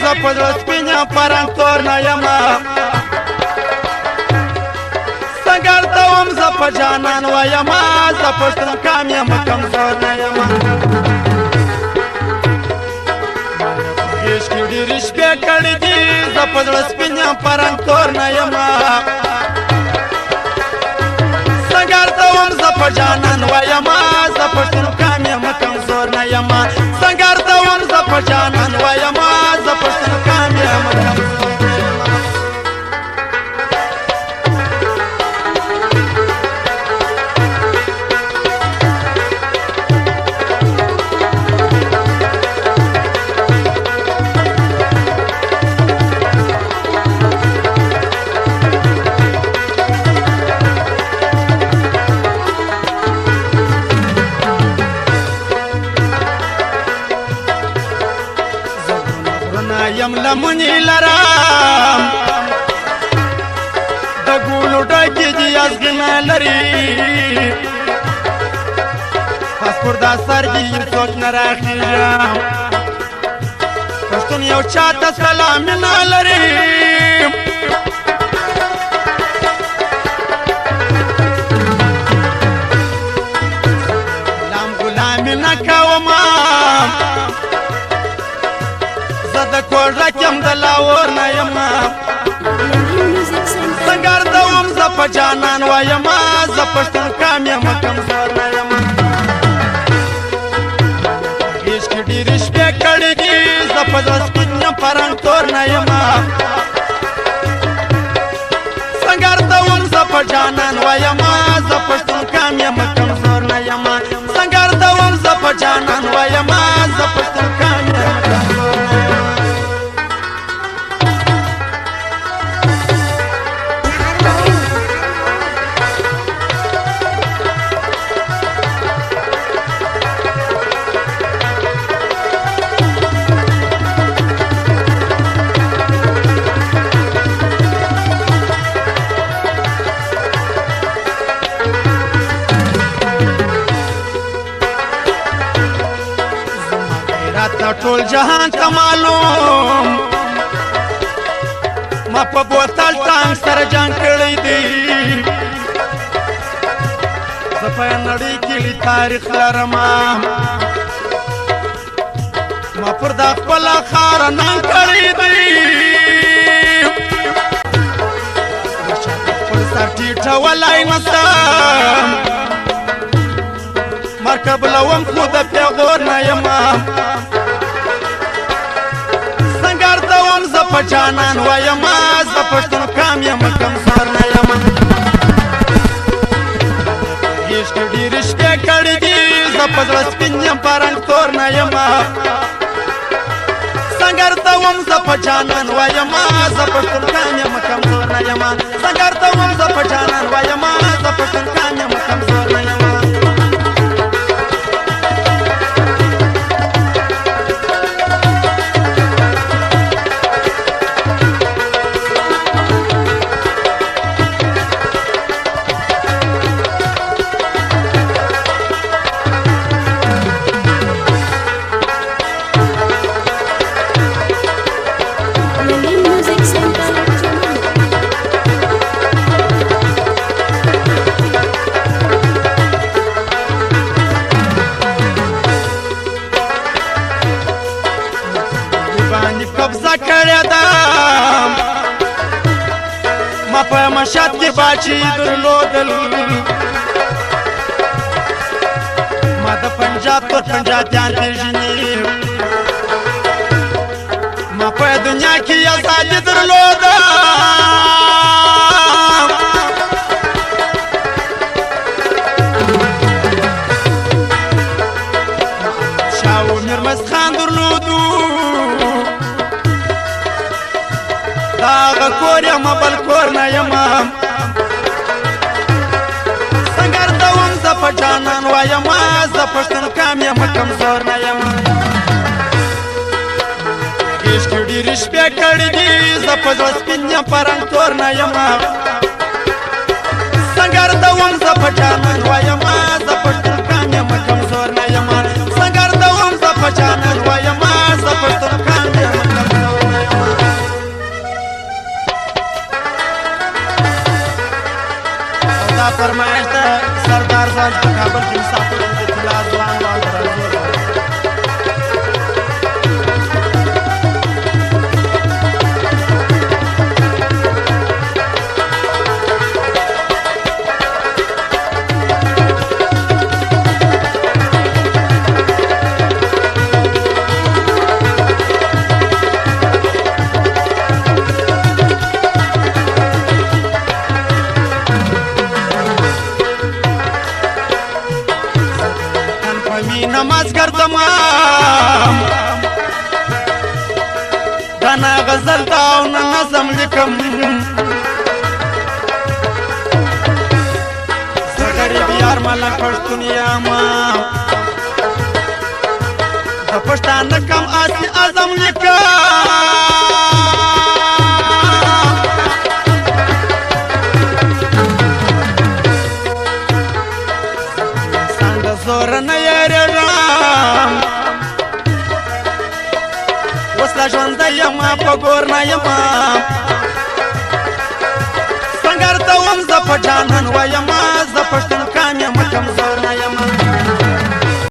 زپزړه سپینه پرنګ تور نه یمه سنګر ته وم زه په جانان ویمه زه پښتون قام یم کمزور نه یمه عشق ډېرې شپې کړې دي زه په زړه سپینه پرنګ تور نه یمه سنګر ته وم زه په جانان ویمه زه پښتون قام یم کمزور نه یمه سنګر ته وم زه په جانان ویمه زه پښتون قام یم کمزور یم لمنی لرم د ګولو ډکې دي ازغنه لري پاسپور دا سرګي څوک نه راخېږم پښتون یو چاته سلام نه لري غلام غلامي نه کومه د کور رکم د لاور نه یمه سنګر ته وم زه په جانان ویمه زه پښتون قام یم کمزور نه یمه عشق ډېرې شپې کړې دي زه په زړه سپین یم پرنګ تور نه یمه سنګر ته وم زه په جانان ویمه زه پښتون قام یم کمزور نه یمه سنګر ته وم زه په جانان ویمه زه پښتون قام یم کمزور نه یمه ټول جهان ته معلوم ما په بوتل ټانک سره جنګ کړی دی زه په نړۍ کې لوی تاریخ لرم ما پر دا خپله خاوره ننګ کړی دی خپل سر ټیټولی نشم مرکب لوم خو د پیغور نه یمه په جانان ویمه زه پښتون قام یم کمزور نه یمه عشق ډېرې شپې کړې دي زه په زړه سپین یم پرنګ تور نه یمه سنګر ته وم زه په جانان ویمه زه پښتون قام یم کمزور نه یمه سنګر ته وم زه په جانان ویمه زه پښتون قام یم کمزور نه یمه قبضه کړې ده ما په مشهد کې باچي درلودل ما د پنجاب تر پنجابیان پېژني ما په دنیا کې ازادي درلوده شاه و میرمست خان درلودو داغه کور یم بل کور نه یمه سنګر ته وم زه په جانان ویمه زه پښتون قام یم کمزور نه یمه عشق ډېرې شپې کړې دي زه په زړه سپین یم پرنګ تور نه یمه سنګر ته وم زه په جانان ویمه زه پښتون قام یم کمزور نه یمه سنګر ته وم زه په جانان ویمه زه پښتون قام یم کمزور نه یمه دا فرمایش ده سردار صاحب په کابل کې مسافر د طلا ځوان وال راځي نماز کردم دانا غزل داو نظم لکم زغری بیار ملک پشتون یاما دا پشتان کم اصل ازم لکم زور نه یریږم اوس لا ژوندی یمه په ګور نه یمه سنګر ته وم زه په جانان ویمه زه پښتون قام یم کمزور نه یمه